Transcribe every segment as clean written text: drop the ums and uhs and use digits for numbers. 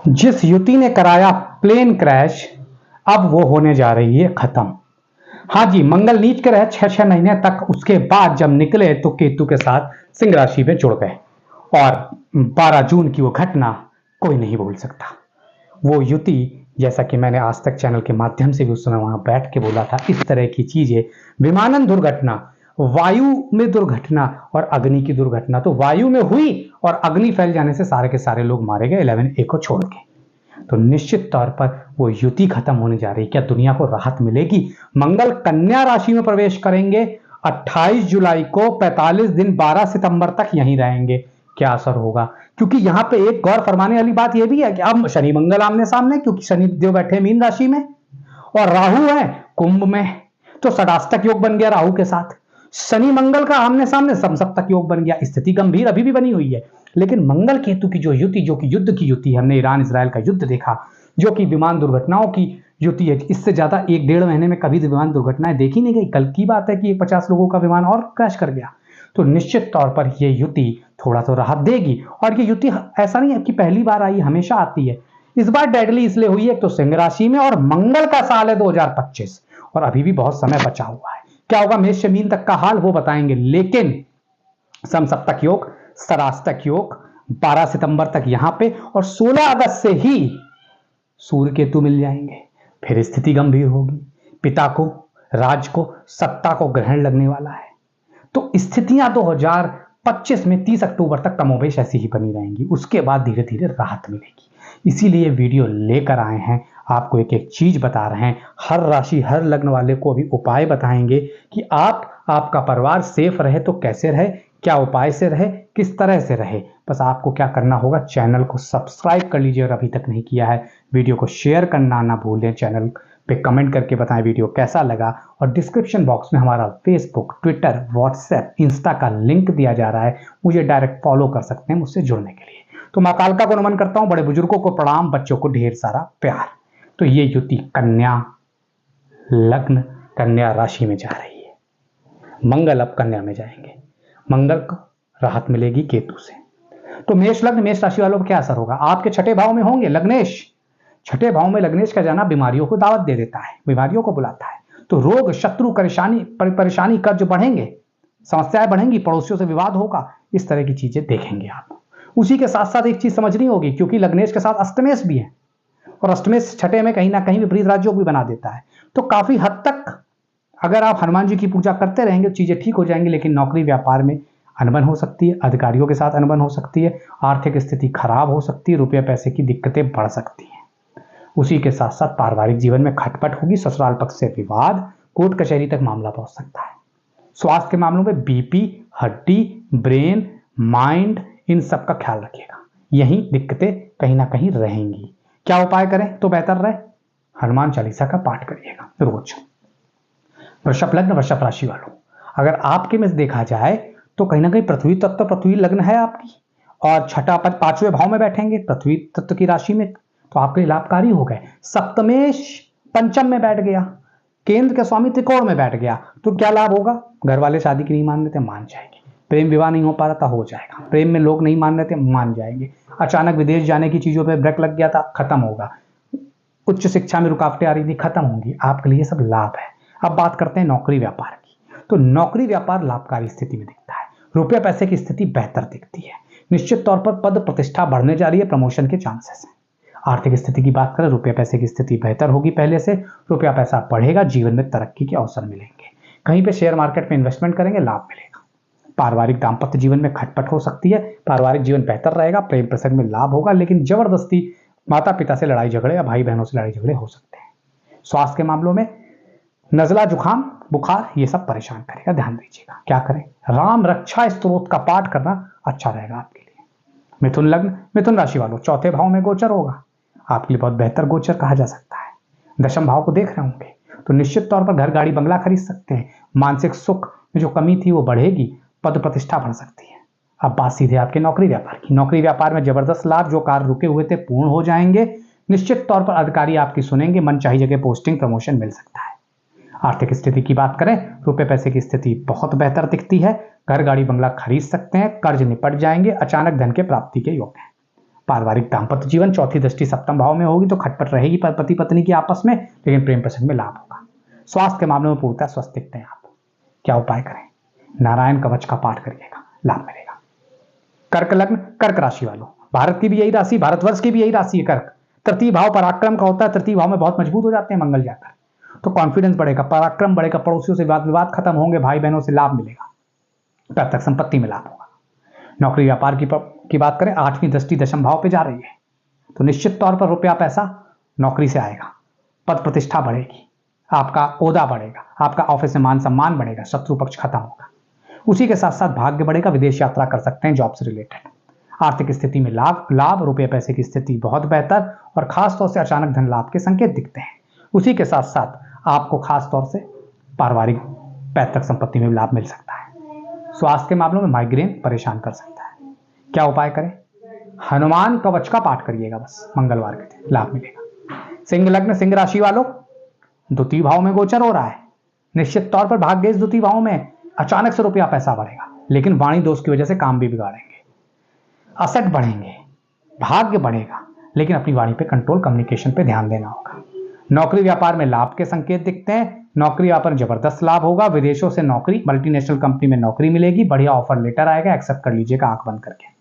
जिस युति ने कराया प्लेन क्रैश, अब वो होने जा रही है खत्म। हाँ जी, मंगल नीच के रहे 6 महीने तक, उसके बाद जब निकले तो केतु के साथ सिंह राशि में जुड़ गए। और 12 जून की वो घटना कोई नहीं भूल सकता। वो युति, जैसा कि मैंने आज तक चैनल के माध्यम से भी उस समय वहां बैठ के बोला था, इस तरह की चीजें, विमानन दुर्घटना, वायु में दुर्घटना और अग्नि की दुर्घटना, तो वायु में हुई और अग्नि फैल जाने से सारे के सारे लोग मारे गए 11A को छोड़ के। तो निश्चित तौर पर वो युति खत्म होने जा रही। क्या दुनिया को राहत मिलेगी? मंगल कन्या राशि में प्रवेश करेंगे 28 जुलाई को, 45 दिन 12 सितंबर तक यहीं रहेंगे। क्या असर होगा? क्योंकि यहां पे एक गौर फरमाने वाली बात यह भी है कि अब शनि मंगल आमने सामने, क्योंकि शनि देव बैठे मीन राशि में और राहु है कुंभ में, तो षडाष्टक योग बन गया राहु के साथ। शनि मंगल का आमने सामने समसप्तक योग बन गया। स्थिति गंभीर अभी भी बनी हुई है, लेकिन मंगल केतु की जो युति, जो कि युद्ध की युति, हमने ईरान इसराइल का युद्ध देखा, जो कि विमान दुर्घटनाओं की युति है। इससे ज्यादा 1-1.5 महीने में कभी विमान दुर्घटनाएं देखी नहीं गई। कल की बात है कि 50 लोगों का विमान और क्रैश कर गया। तो निश्चित तौर पर यह युति थोड़ा तो राहत देगी। और ये युति ऐसा नहीं है कि पहली बार आई, हमेशा आती है। इस बार डेडली इसलिए हुई है तो सिंह राशि में, और मंगल का साल है 2025, और अभी भी बहुत समय बचा हुआ है। क्या होगा मेष से मीन तक का हाल वो बताएंगे, लेकिन समसप्तक योग, षडाष्टक योग 12 सितंबर तक यहां पे, और 16 अगस्त से ही सूर्य केतु मिल जाएंगे। फिर स्थिति गंभीर होगी। पिता को, राज को, सत्ता को ग्रहण लगने वाला है। तो स्थितियां 2025 में 30 अक्टूबर तक कमोबेश ऐसी ही बनी रहेंगी। उसके बाद धीरे धीरे राहत मिलेगी। इसीलिए वीडियो लेकर आए हैं, आपको एक एक चीज बता रहे हैं। हर राशि, हर लग्न वाले को अभी उपाय बताएंगे कि आपका परिवार सेफ रहे तो कैसे रहे, क्या उपाय से रहे, किस तरह से रहे। बस आपको क्या करना होगा, चैनल को सब्सक्राइब कर लीजिए और अभी तक नहीं किया है। वीडियो को शेयर करना ना भूलें। चैनल पे कमेंट करके बताएं वीडियो कैसा लगा। और डिस्क्रिप्शन बॉक्स में हमारा फेसबुक, ट्विटर, व्हाट्सएप, इंस्टा का लिंक दिया जा रहा है। मुझे डायरेक्ट फॉलो कर सकते हैं मुझसे जुड़ने के लिए। तो मां कालका को नमन करता हूं, बड़े बुजुर्गों को प्रणाम, बच्चों को ढेर सारा प्यार। तो ये युति कन्या लग्न, कन्या राशि में जा रही है। मंगल अब कन्या में जाएंगे। मंगल को राहत मिलेगी केतु से। तो मेष लग्न, मेष राशि वालों पर क्या असर होगा? आपके 6ठे भाव में होंगे लग्नेश। 6ठे भाव में लग्नेश का जाना बीमारियों को दावत दे देता है, बीमारियों को बुलाता है। तो रोग, शत्रु, परेशानी, कर्ज बढ़ेंगे, समस्याएं बढ़ेंगी, पड़ोसियों से विवाद होगा। इस तरह की चीजें देखेंगे आप। उसी के साथ साथ एक चीज समझनी होगी, क्योंकि लग्नेश के साथ अष्टमेश भी है, और अष्टमेश 6ठे में कहीं ना कहीं विपरीत राजयोग भी बना देता है। तो काफी हद तक अगर आप हनुमान जी की पूजा करते रहेंगे चीजें ठीक हो जाएंगी। लेकिन नौकरी व्यापार में अनबन हो सकती है, अधिकारियों के साथ अनबन हो सकती है, आर्थिक स्थिति खराब हो सकती है, रुपये पैसे की दिक्कतें बढ़ सकती हैं। उसी के साथ साथ पारिवारिक जीवन में खटपट होगी, ससुराल पक्ष से विवाद, कोर्ट कचहरी तक मामला पहुंच सकता है। स्वास्थ्य के मामलों में बीपी, हड्डी, ब्रेन, माइंड, इन सब का ख्याल रखिएगा। यही दिक्कतें कहीं ना कहीं रहेंगी। क्या उपाय करें तो बेहतर रहे? हनुमान चालीसा का पाठ करिएगा रोज। वृषभ लग्न, वृषभ राशि वालों, अगर आपके में देखा जाए तो कहीं ना कहीं पृथ्वी तत्व, पृथ्वी लग्न है आपकी, और छठा पद 5वें भाव में बैठेंगे पृथ्वी तत्व की राशि में, तो आपके लिए लाभकारी हो गए। सप्तमेश पंचम में बैठ गया, केंद्र के स्वामी त्रिकोण में बैठ गया, तो क्या लाभ होगा? घर वाले शादी की नहीं मान रहे थे, मान जाएंगे। प्रेम विवाह नहीं हो पा रहा था, हो जाएगा। प्रेम में लोग नहीं मान रहे थे, मान जाएंगे। अचानक विदेश जाने की चीजों पर ब्रेक लग गया था, खत्म होगा। उच्च शिक्षा में रुकावटें आ रही थी, खत्म होंगी। आपके लिए सब लाभ है। अब बात करते हैं नौकरी व्यापार की। तो नौकरी व्यापार लाभकारी स्थिति में दिखता है। रुपये पैसे की स्थिति बेहतर दिखती है। निश्चित तौर पर पद प्रतिष्ठा बढ़ने जा रही है, प्रमोशन के चांसेस हैं। आर्थिक स्थिति की बात करें, रुपये पैसे की स्थिति बेहतर होगी पहले से, रुपया पैसा बढ़ेगा, जीवन में तरक्की के अवसर मिलेंगे। कहीं पे शेयर मार्केट में इन्वेस्टमेंट करेंगे, लाभ मिलेगा। पारिवारिक दाम्पत्य जीवन में खटपट हो सकती है, पारिवारिक जीवन बेहतर रहेगा, प्रेम प्रसंग में लाभ होगा, लेकिन जबरदस्ती माता पिता से लड़ाई झगड़े या भाई बहनों से लड़ाई झगड़े हो सकते हैं। स्वास्थ्य के मामलों में नजला, जुखाम, बुखार, ये सब परेशान करेगा, ध्यान दीजिएगा। क्या करें? राम रक्षा स्तोत्र का पाठ करना अच्छा रहेगा आपके लिए। मिथुन लग्न, मिथुन राशि वालों, चौथे भाव में गोचर होगा, आपके लिए बहुत बेहतर गोचर कहा जा सकता है। दशम भाव को देख रहे होंगे, तो निश्चित तौर पर घर, गाड़ी, बंगला खरीद सकते हैं। मानसिक सुख में जो कमी थी वो बढ़ेगी, पद प्रतिष्ठा बढ़ सकती है। अब बात सीधे आपके नौकरी व्यापार की। नौकरी व्यापार में जबरदस्त लाभ, जो कार्य रुके हुए थे पूर्ण हो जाएंगे। निश्चित तौर पर अधिकारी आपकी सुनेंगे, मन चाही जगह पोस्टिंग, प्रमोशन मिल सकता है। आर्थिक स्थिति की बात करें, रुपए पैसे की स्थिति बहुत बेहतर दिखती है। घर, गाड़ी, बंगला खरीद सकते हैं, कर्ज निपट जाएंगे, अचानक धन के प्राप्ति के योग हैं। पारिवारिक दाम्पत्य जीवन, चौथी दृष्टि सप्तम भाव में होगी तो खटपट रहेगी पति पत्नी की आपस में, लेकिन प्रेम प्रसंग में लाभ होगा। स्वास्थ्य के मामले में पूर्णतः स्वस्थ दिखते हैं आप। क्या उपाय करें? नारायण कवच का पाठ करिएगा, लाभ मिलेगा। कर्क लग्न, कर्क राशि वालों, भारत की भी यही राशि, भारतवर्ष की भी यही राशि है कर्क। तृतीय भाव पराक्रम का होता है, तृतीय भाव में बहुत मजबूत हो जाते हैं मंगल जाकर, तो कॉन्फिडेंस बढ़ेगा, पराक्रम बढ़ेगा, पड़ोसियों से वाद विवाद खत्म होंगे, भाई बहनों से लाभ मिलेगा, पैतृक संपत्ति में लाभ होगा। नौकरी व्यापार की बात करें, 8वीं दृष्टि दशम भाव पे जा रही है, तो निश्चित तौर पर रुपया पैसा नौकरी से आएगा, पद प्रतिष्ठा बढ़ेगी, आपका ओहदा बढ़ेगा, आपका ऑफिस में मान सम्मान बढ़ेगा, शत्रु पक्ष खत्म होगा। उसी के साथ साथ भाग्य बढ़ेगा, विदेश यात्रा कर सकते हैं जॉब से रिलेटेड। आर्थिक स्थिति में लाभ, रुपये पैसे की स्थिति बहुत बेहतर, और खासतौर से अचानक धन लाभ के संकेत दिखते हैं। उसी के साथ साथ आपको खासतौर से पारिवारिक पैतृक संपत्ति में लाभ मिल सकता है। स्वास्थ्य के मामलों में माइग्रेन परेशान कर सकता है। क्या उपाय करें? हनुमान कवच का पाठ करिएगा बस मंगलवार के दिन, लाभ मिलेगा। सिंह लग्न, सिंह राशि वालों, द्वितीय भाव में गोचर हो रहा है, निश्चित तौर पर भाग्य इस द्वितीय भाव में अचानक से रुपया पैसा बढ़ेगा, लेकिन वाणी दोष की वजह से काम भी बिगाड़ेंगे, असट बढ़ेंगे, भाग्य बढ़ेगा, लेकिन अपनी वाणी पे कंट्रोल, कम्युनिकेशन पे ध्यान देना होगा। नौकरी व्यापार में लाभ के संकेत दिखते हैं, नौकरी व्यापार जबरदस्त लाभ होगा, विदेशों से नौकरी, मल्टीनेशनल कंपनी में नौकरी मिलेगी, बढ़िया ऑफर लेटर आएगा, एक्सेप्ट कर लीजिएगा आंख बंद करके।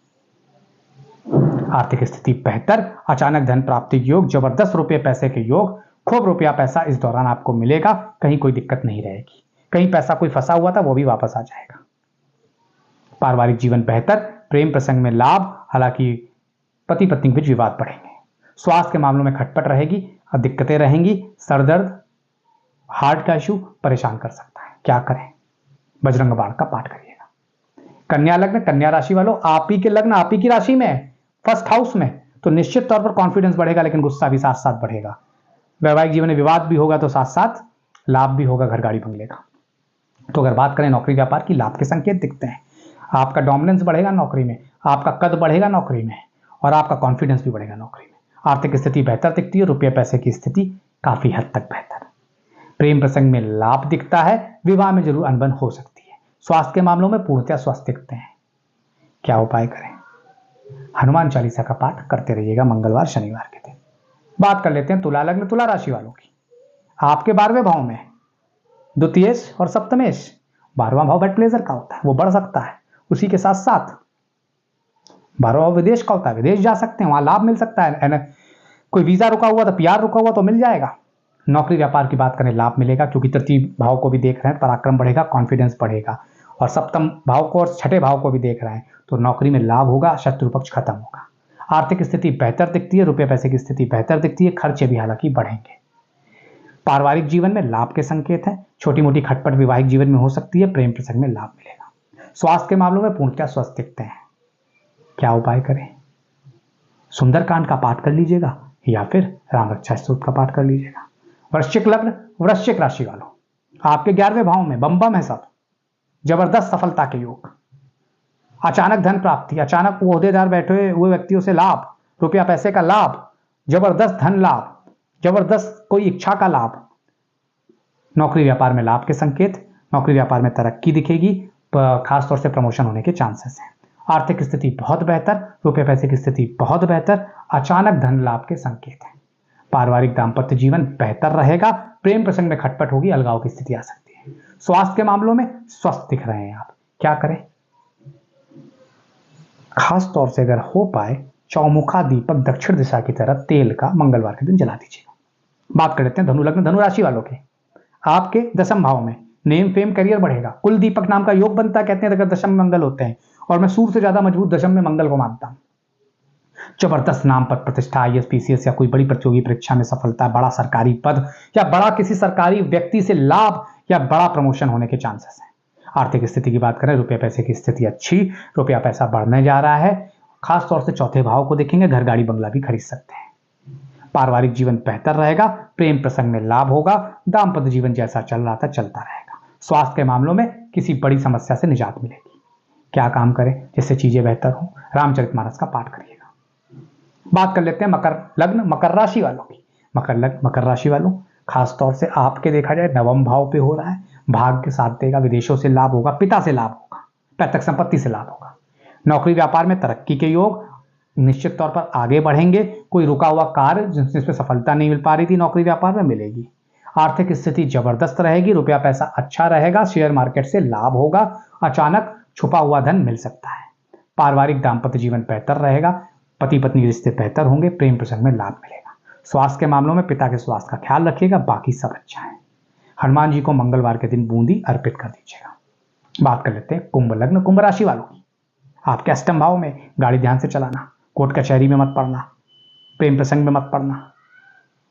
आर्थिक स्थिति बेहतर, अचानक धन प्राप्ति योग, जबरदस्त रुपये पैसे के योग, खूब रुपया पैसा इस दौरान आपको मिलेगा, कहीं कोई दिक्कत नहीं रहेगी, कहीं पैसा कोई फंसा हुआ था वो भी वापस आ जाएगा। पारिवारिक जीवन बेहतर, प्रेम प्रसंग में लाभ, हालांकि पति पत्नी के बीच विवाद बढ़ेंगे। स्वास्थ्य के मामलों में खटपट रहेगी, दिक्कतें रहेंगी, सरदर्द, हार्ट का इशू परेशान कर सकता है। क्या करें? बजरंग बाण का पाठ करिएगा। कन्या लग्न, कन्या राशि वालों, आप ही के लग्न, आप ही की राशि में, फर्स्ट हाउस में, तो निश्चित तौर पर कॉन्फिडेंस बढ़ेगा, लेकिन गुस्सा भी साथ साथ बढ़ेगा। वैवाहिक जीवन में विवाद भी होगा, तो साथ साथ लाभ भी होगा, घर गाड़ी बंगले का। तो अगर बात करें नौकरी व्यापार की, लाभ के संकेत दिखते हैं, आपका डोमिनेंस बढ़ेगा नौकरी में, आपका कद बढ़ेगा नौकरी में, और आपका कॉन्फिडेंस भी बढ़ेगा नौकरी में। आर्थिक स्थिति बेहतर दिखती है, रुपये पैसे की स्थिति काफी हद तक बेहतर। प्रेम प्रसंग में लाभ दिखता है, विवाह में जरूर अनबन हो सकती है। स्वास्थ्य के मामलों में पूर्णतः स्वस्थ दिखते हैं। क्या उपाय करें? हनुमान चालीसा का पाठ करते रहिएगा मंगलवार शनिवार के दिन। बात कर लेते हैं तुला लग्न, तुला राशि वालों की। आपके 12वें भाव में द्वितीयेश और सप्तमेश, 12वां भाव बेड प्लेजर का होता है, वो बढ़ सकता है। उसी के साथ साथ 12वां भाव विदेश का होता है, विदेश जा सकते हैं, वहां लाभ मिल सकता है। कोई वीजा रुका हुआ था, पीआर रुका हुआ तो मिल जाएगा। नौकरी व्यापार की बात करें, लाभ मिलेगा, क्योंकि तृतीय भाव को भी देख रहे हैं, पराक्रम बढ़ेगा, कॉन्फिडेंस बढ़ेगा, और सप्तम भाव को और छठे भाव को भी देख रहे हैं, तो नौकरी में लाभ होगा, शत्रु पक्ष खत्म होगा। आर्थिक स्थिति बेहतर दिखती है, रुपये पैसे की स्थिति बेहतर दिखती है, खर्चे भी हालांकि बढ़ेंगे। पारिवारिक जीवन में लाभ के संकेत है, छोटी मोटी खटपट वैवाहिक जीवन में हो सकती है, प्रेम प्रसंग में लाभ मिलेगा। स्वास्थ्य के मामलों में पूर्णतः स्वस्थ दिखते हैं। क्या उपाय करें? सुंदरकांड का पाठ कर लीजिएगा, या फिर राम रक्षा स्तोत्र का पाठ कर लीजिएगा। वृश्चिक लग्न, वृश्चिक राशि वालों, आपके 11वें भाव में बम है सब, जबरदस्त सफलता के योग, अचानक धन प्राप्ति, अचानक ओहदेदार बैठे हुए व्यक्तियों से लाभ, रुपया पैसे का लाभ, जबरदस्त धन लाभ, जबरदस्त कोई इच्छा का लाभ। नौकरी व्यापार में लाभ के संकेत, नौकरी व्यापार में तरक्की दिखेगी, खासतौर से प्रमोशन होने के चांसेस हैं। आर्थिक स्थिति बहुत बेहतर, रुपये पैसे की स्थिति बहुत बेहतर, अचानक धन लाभ के संकेत हैं। पारिवारिक दाम्पत्य जीवन बेहतर रहेगा, प्रेम प्रसंग में खटपट होगी, अलगाव की स्थिति आ सकती है। स्वास्थ्य के मामलों में स्वस्थ दिख रहे हैं आप। क्या करें? खास तौर से अगर हो पाए, चौमुखा दीपक दक्षिण दिशा की तरफ तेल का मंगलवार के दिन जला दीजिएगा। बात कर लेते हैं धनु लग्न, धनु राशि वालों के। आपके 10वें भाव में नेम फेम करियर बढ़ेगा, कुल दीपक नाम का योग बनता है, कहते हैं अगर दशम में मंगल होते हैं, और मैं सूर्य से ज्यादा मजबूत दशम में मंगल को मानता हूं। जबरदस्त नाम पर प्रतिष्ठा, आईएएस पीसीएस या कोई बड़ी प्रतियोगी परीक्षा में सफलता, बड़ा सरकारी पद या बड़ा किसी सरकारी व्यक्ति से लाभ या बड़ा प्रमोशन होने के चांसेस हैं। आर्थिक स्थिति की बात करें, रुपये पैसे की स्थिति अच्छी, रुपया पैसा बढ़ने जा रहा है, खासतौर से चौथे भाव को देखेंगे, घर गाड़ी बंगला भी खरीद सकते हैं। पारिवारिक जीवन बेहतर रहेगा, प्रेम प्रसंग में लाभ होगा, दाम्पत्य जीवन जैसा चल रहा था चलता रहेगा। स्वास्थ्य के मामलों में किसी बड़ी समस्या से निजात मिलेगी। क्या काम करें जिससे चीजें बेहतर हो? रामचरितमानस का पाठ करिएगा। बात कर लेते हैं मकर लग्न, मकर राशि वालों की। मकर लग्न, मकर राशि वालों, खासतौर से आपके देखा जाए 9वें भाव पे हो रहा है, भाग्य साथ देगा, विदेशों से लाभ होगा, पिता से लाभ होगा, पैतृक संपत्ति से लाभ होगा। नौकरी व्यापार में तरक्की के योग, निश्चित तौर पर आगे बढ़ेंगे। कोई रुका हुआ कार्य जिसमें सफलता नहीं मिल पा रही थी नौकरी व्यापार में, मिलेगी। आर्थिक स्थिति जबरदस्त रहेगी, रुपया पैसा अच्छा रहेगा, शेयर मार्केट से लाभ होगा, अचानक छुपा हुआ धन मिल सकता है। पारिवारिक दाम्पत्य जीवन बेहतर रहेगा, पति पत्नी रिश्ते बेहतर होंगे, प्रेम प्रसंग में लाभ मिलेगा। स्वास्थ्य के मामलों में पिता के स्वास्थ्य का ख्याल रखिएगा, बाकी सब अच्छा है। हनुमान जी को मंगलवार के दिन बूंदी अर्पित कर दीजिएगा। बात कर लेते हैं कुंभ लग्न कुंभ राशि वालों की। आपके अष्टम भाव में, गाड़ी ध्यान से चलाना, कोर्ट कचहरी में मत पड़ना, प्रेम प्रसंग में मत पड़ना,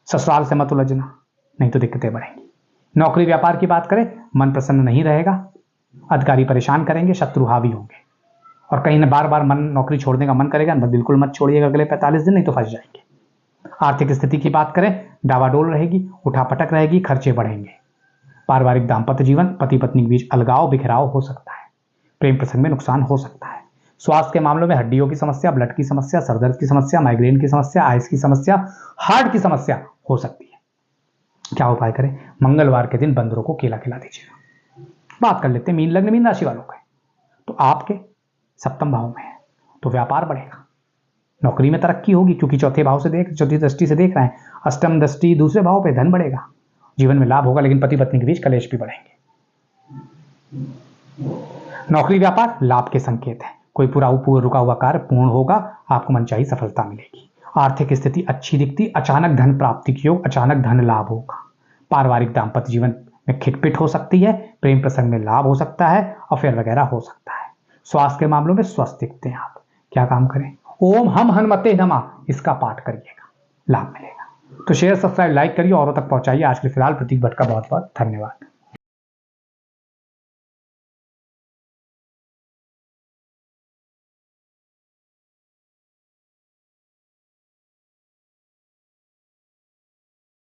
ससुराल से मत उलझना, नहीं तो दिक्कतें बढ़ेंगी। नौकरी व्यापार की बात करें, मन प्रसन्न नहीं रहेगा, अधिकारी परेशान करेंगे, शत्रु हावी होंगे, और कहीं न बार बार मन नौकरी छोड़ने का मन करेगा, बिल्कुल मत छोड़िएगा अगले 45 दिन, नहीं तो फंस जाएंगे। आर्थिक स्थिति की बात करें, डावाडोल रहेगी, उठापटक रहेगी, खर्चे बढ़ेंगे। पारिवारिक दाम्पत्य जीवन, पति पत्नी के बीच अलगाव बिखराव हो सकता है, प्रेम प्रसंग में नुकसान हो सकता है। स्वास्थ्य के मामलों में हड्डियों की समस्या, ब्लड की समस्या, सरदर्द की समस्या, माइग्रेन की समस्या, आइस की समस्या, हार्ट की समस्या हो सकती है। क्या उपाय करें? मंगलवार के दिन बंदरों को केला खिला दीजिएगा। बात कर लेते हैं मीन लग्न मीन राशि वालों का। तो आपके सप्तम भाव में है तो व्यापार बढ़ेगा, नौकरी में तरक्की होगी, क्योंकि चौथी दृष्टि से देख रहे हैं, अष्टम दृष्टि दूसरे भाव पे, धन बढ़ेगा, जीवन में लाभ होगा, लेकिन पति पत्नी के बीच कलेश भी बढ़ेंगे। नौकरी व्यापार लाभ के संकेत है, कोई पूरा रुका हुआ कार्य पूर्ण होगा, आपको मनचाही सफलता मिलेगी। आर्थिक स्थिति अच्छी दिखती, अचानक धन प्राप्ति की योग, अचानक धन लाभ होगा। पारिवारिक दाम्पत्य जीवन में खिटपिट हो सकती है, प्रेम प्रसंग में लाभ हो सकता है, अफेयर वगैरह हो सकता है। स्वास्थ्य के मामलों में स्वस्थ दिखते हैं आप। क्या काम करें? ओम हम हनुमते नमः, इसका पाठ करिएगा, लाभ मिलेगा। तो शेयर सब्सक्राइब लाइक करिए, औरों तक पहुंचाइए। आज के फिलहाल प्रतीक भट्ट का बहुत बहुत धन्यवाद।